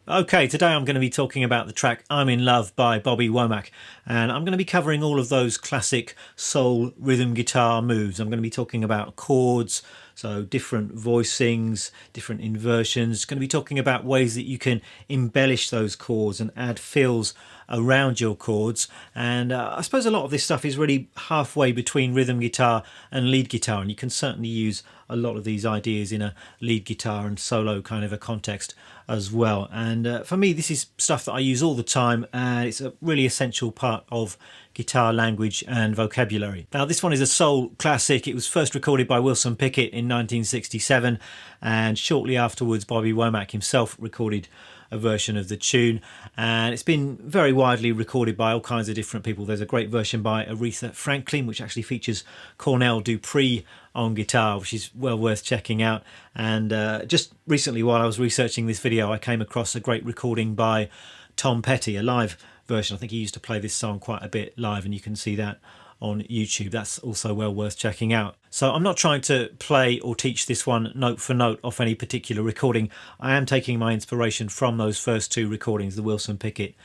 Okay, today I'm going to be talking about the track I'm in Love by Bobby Womack, and I'm going to be covering all of those classic soul rhythm guitar moves. I'm going to be talking about chords, so different voicings, different inversions. Going to be talking about ways that you can embellish those chords and add fills around your chords. And I suppose a lot of this stuff is really halfway between rhythm guitar and lead guitar, and you can certainly use a lot of these ideas in a lead guitar and solo kind of a context as well. And for me, this is stuff that I use all the time, and it's a really essential part of guitar language and vocabulary. Now, this one is a soul classic. It was first recorded by Wilson Pickett in 1967, and shortly afterwards Bobby Womack himself recorded a version of the tune, and it's been very widely recorded by all kinds of different people. There's a great version by Aretha Franklin, which actually features Cornell Dupree on guitar, which is well worth checking out. And just recently, while I was researching this video, I came across a great recording by Tom Petty, a live version. I think he used to play this song quite a bit live, and you can see that on YouTube. That's also well worth checking out. So I'm not trying to play or teach this one note for note off any particular recording. I am taking my inspiration from those first two recordings, the Wilson Pickett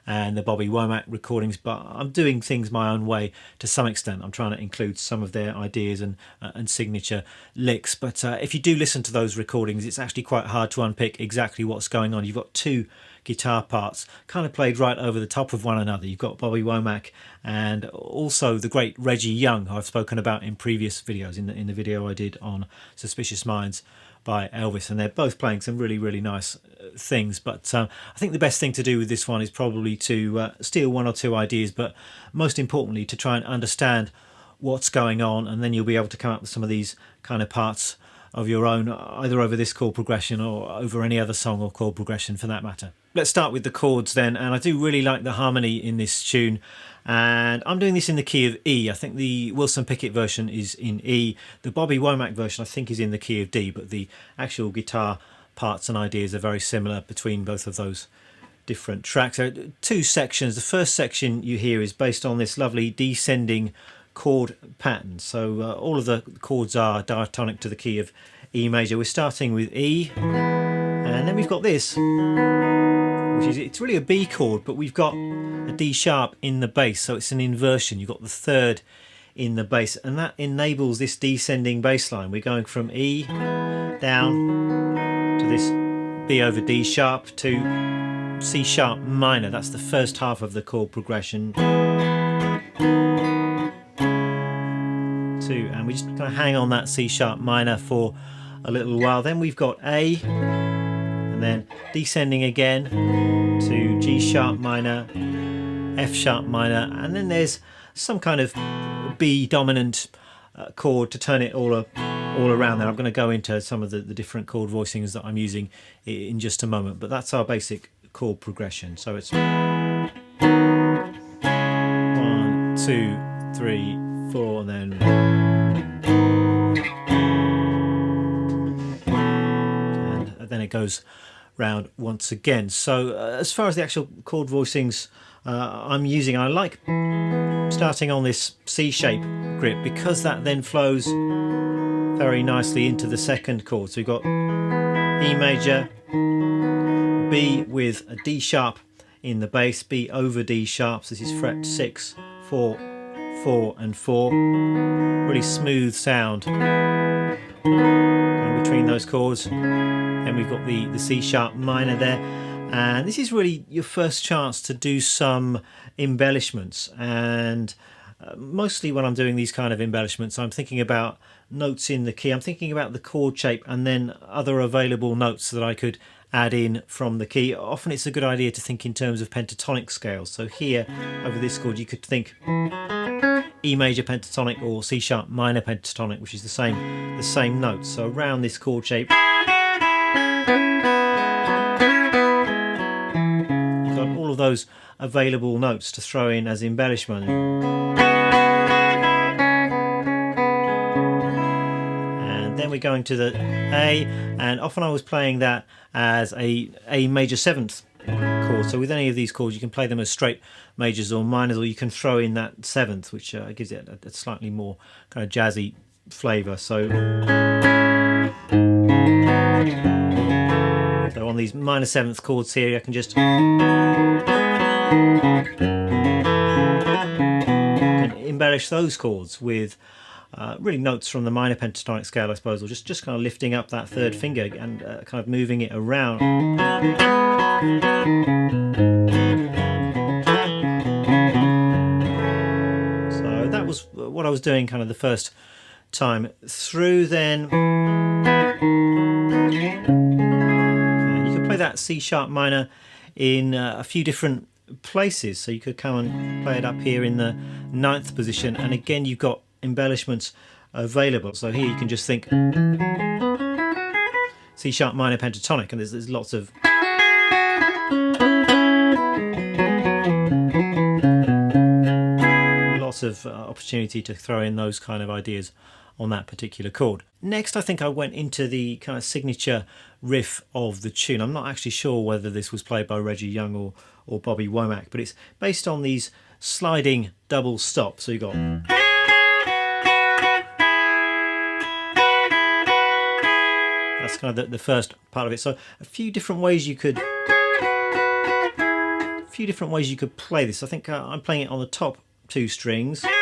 and the Bobby Womack recordings, but I'm doing things my own way to some extent. I'm trying to include some of their ideas and signature licks, but if you do listen to those recordings, it's actually quite hard to unpick exactly what's going on. You've got two guitar parts kind of played right over the top of one another. You've got Bobby Womack and also the great Reggie Young, who I've spoken about in previous videos, in the video I did on Suspicious Minds by Elvis, and they're both playing some really nice things. But I think the best thing to do with this one is probably to steal one or two ideas, but most importantly to try and understand what's going on, and then you'll be able to come up with some of these kind of parts of your own, either over this chord progression or over any other song or chord progression for that matter. Let's start with the chords then, and I do really like the harmony in this tune, and I'm doing this in the key of E. I think the Wilson Pickett version is in E. The Bobby Womack version I think is in the key of D, but the actual guitar parts and ideas are very similar between both of those different tracks. There are two sections. The first section you hear is based on this lovely descending chord pattern. So all of the chords are diatonic to the key of E major. We're starting with E, and then we've got this, which is, it's really a B chord, but we've got a D sharp in the bass, so it's an inversion. You've got the third in the bass, and that enables this descending bass line. We're going from E down to this B over D sharp to C sharp minor. That's the first half of the chord progression. And we just kind of hang on that C sharp minor for a little while. Then we've got A, and then descending again to G sharp minor, F sharp minor, and then there's some kind of B dominant chord to turn it all around there. I'm going to go into some of the different chord voicings that I'm using in just a moment, but that's our basic chord progression. So it's 1, 2, 3, 4, and then it goes round once again. So as far as the actual chord voicings I'm using, I like starting on this C shape grip because that then flows very nicely into the second chord. So we've got E major, B with a D sharp in the bass, B over D sharps. This is fret 6, 4, 4 and 4. Really smooth sound going between those chords. Then we've got the C sharp minor there, and this is really your first chance to do some embellishments. And mostly when I'm doing these kind of embellishments, I'm thinking about notes in the key, I'm thinking about the chord shape, and then other available notes that I could add in from the key. Often it's a good idea to think in terms of pentatonic scales. So here over this chord you could think E major pentatonic or C sharp minor pentatonic, which is the same notes. So around this chord shape you've got all of those available notes to throw in as embellishment. And then we're going to the A, and often I was playing that as a major 7th chord. So with any of these chords you can play them as straight majors or minors, or you can throw in that 7th, which gives it a slightly more kind of jazzy flavour. So So on these minor seventh chords here, I can just embellish those chords with really notes from the minor pentatonic scale, I suppose, or just kind of lifting up that third finger and kind of moving it around. So that was what I was doing kind of the first time through. Then you can play that C sharp minor in a few different places. So you could come and play it up here in the 9th position, and again you've got embellishments available. So here you can just think C sharp minor pentatonic, and there's lots of opportunity to throw in those kind of ideas on that particular chord. Next, I think I went into the kind of signature riff of the tune. I'm not actually sure whether this was played by Reggie Young or Bobby Womack, but it's based on these sliding double stops. So you got that's kind of the first part of it. So a few different ways you could play this. I think I'm playing it on the top 2 strings, kind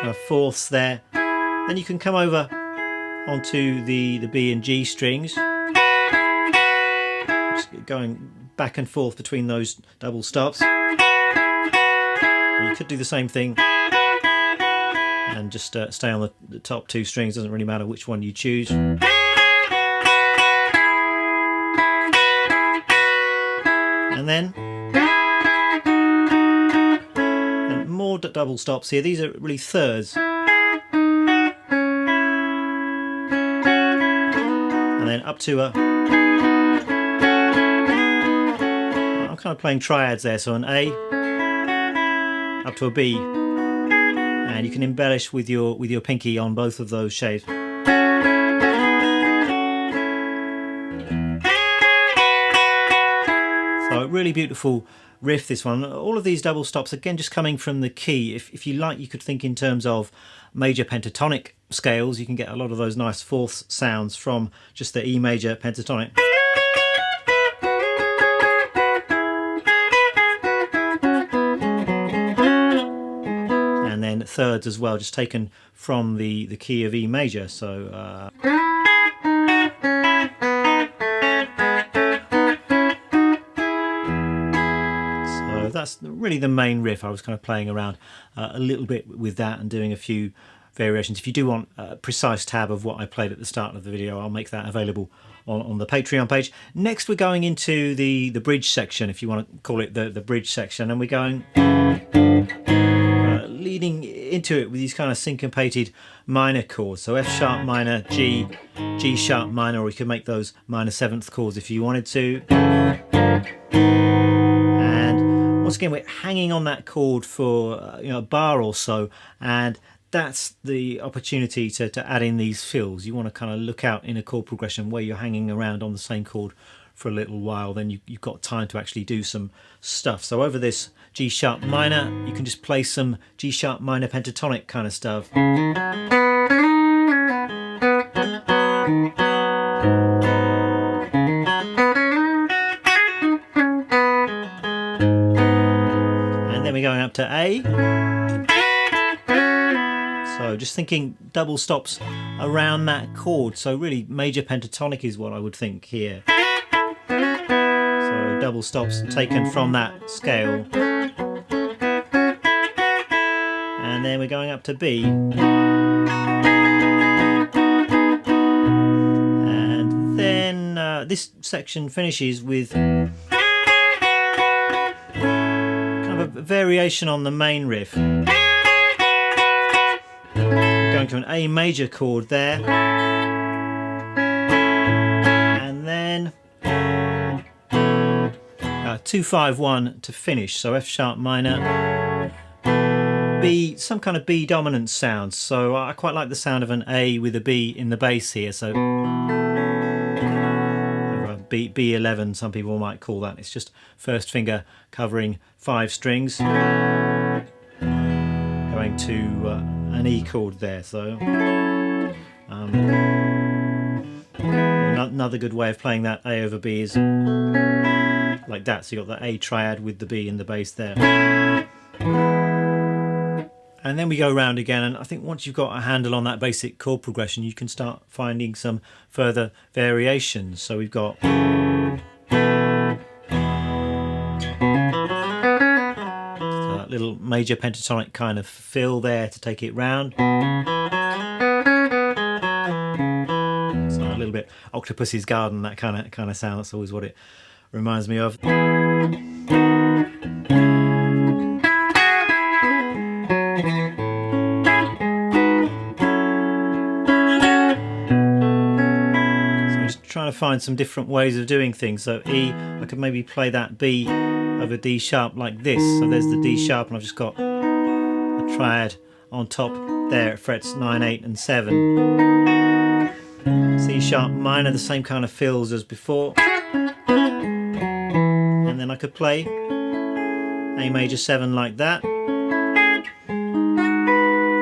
of fourths there. Then you can come over onto the B and G strings, just going back and forth between those double stops. You could do the same thing and just stay on the top 2 strings. Doesn't really matter which one you choose. And then more double stops here. These are really thirds. And then up to a... I'm kind of playing triads there, so an A up to a B, and you can embellish with your pinky on both of those shapes. So a really beautiful riff, this one. All of these double stops, again, just coming from the key. If you like, you could think in terms of major pentatonic scales. You can get a lot of those nice fourths sounds from just the E major pentatonic. And then thirds as well, just taken from the key of E major. So that's really the main riff. I was kind of playing around a little bit with that and doing a few variations. If you do want a precise tab of what I played at the start of the video, I'll make that available on the Patreon page. Next we're going into the bridge section, if you want to call it the bridge section, and we're going leading into it with these kind of syncopated minor chords. So F sharp minor, G, G sharp minor, or you could make those minor 7th chords if you wanted to. And once again, we're hanging on that chord for a bar or so, and that's the opportunity to add in these fills. You want to kind of look out in a chord progression where you're hanging around on the same chord for a little while, then you've got time to actually do some stuff. So over this G sharp minor, you can just play some G sharp minor pentatonic kind of stuff. And then we're going up to A. So just thinking double stops around that chord. So really major pentatonic is what I would think here. So double stops taken from that scale. And then we're going up to B. And then this section finishes with kind of a variation on the main riff. Going to an A major chord there, and then 2-5-1 to finish. So F sharp minor, B, some kind of B dominant sound. So I quite like the sound of an A with a B in the bass here. So B11, some people might call that. It's just first finger covering 5 strings, going to an E chord there. So a another good way of playing that A over B is like that. So you've got the A triad with the B in the bass there. And then we go around again, and I think once you've got a handle on that basic chord progression, you can start finding some further variations. So we've got a little major pentatonic kind of fill there to take it round. So a little bit Octopus's Garden, that kind of sound. That's always what it reminds me of. Trying to find some different ways of doing things. So E, I could maybe play that B over D sharp like this. So there's the D sharp, and I've just got a triad on top there. It frets 9, 8 and 7. C sharp minor, the same kind of fills as before. And then I could play A major 7 like that.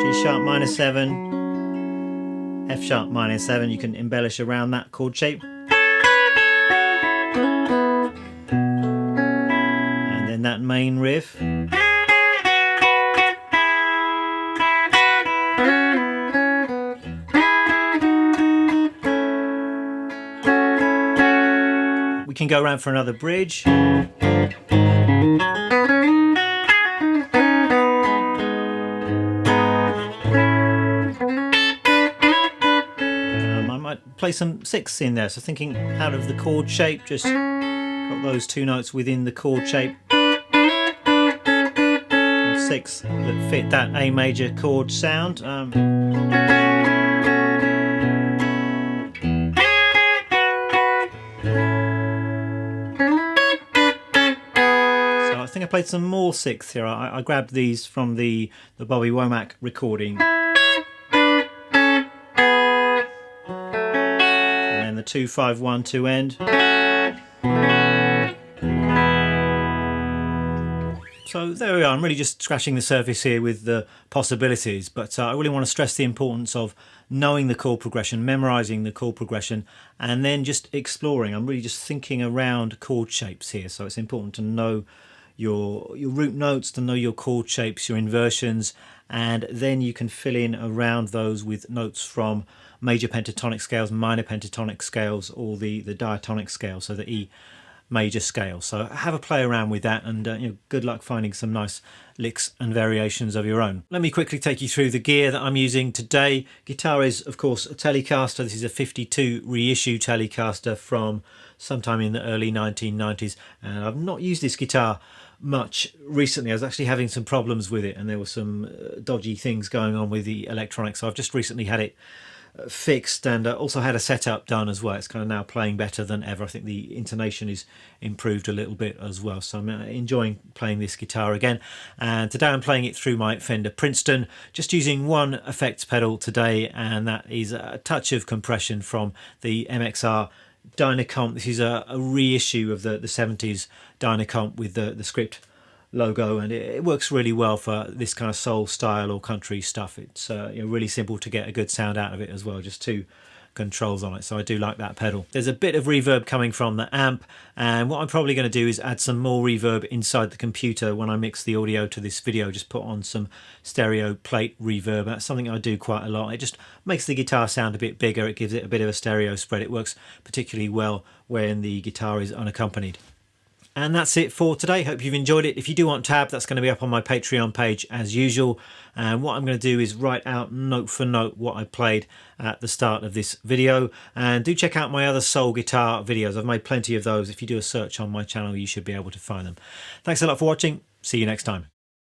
G sharp minor 7. F sharp minor 7, you can embellish around that chord shape. And then that main riff. We can go around for another bridge. Play some sixths in there, so thinking out of the chord shape, just got those two notes within the chord shape. Sixths that fit that A major chord sound. So I think I played some more sixths here. I grabbed these from the Bobby Womack recording. The 2-5-1-2 end. So there we are. I'm really just scratching the surface here with the possibilities, but I really want to stress the importance of knowing the chord progression, memorizing the chord progression, and then just exploring. I'm really just thinking around chord shapes here, so it's important to know your root notes, to know your chord shapes, your inversions, and then you can fill in around those with notes from major pentatonic scales, minor pentatonic scales, or the diatonic scale, so the E major scale. So have a play around with that, and good luck finding some nice licks and variations of your own. Let me quickly take you through the gear that I'm using today. Guitar is of course a Telecaster. This is a 52 reissue Telecaster from sometime in the early 1990s, and I've not used this guitar much recently. I was actually having some problems with it, and there were some dodgy things going on with the electronics, so I've just recently had it fixed, and also had a setup done as well. It's kind of now playing better than ever. I think the intonation is improved a little bit as well, so I'm enjoying playing this guitar again. And today I'm playing it through my Fender Princeton, just using one effects pedal today, and that is a touch of compression from the MXR Dynacomp. This is a reissue of the 70s Dynacomp with the script logo, and it works really well for this kind of soul style or country stuff. It's really simple to get a good sound out of it as well, just two controls on it, so I do like that pedal. There's a bit of reverb coming from the amp, and what I'm probably going to do is add some more reverb inside the computer when I mix the audio to this video. Just put on some stereo plate reverb. That's something I do quite a lot. It just makes the guitar sound a bit bigger. It gives it a bit of a stereo spread. It works particularly well when the guitar is unaccompanied. And that's it for today. Hope you've enjoyed it. If you do want tab, that's going to be up on my Patreon page as usual. And what I'm going to do is write out note for note what I played at the start of this video. And do check out my other soul guitar videos. I've made plenty of those. If you do a search on my channel, you should be able to find them. Thanks a lot for watching. See you next time.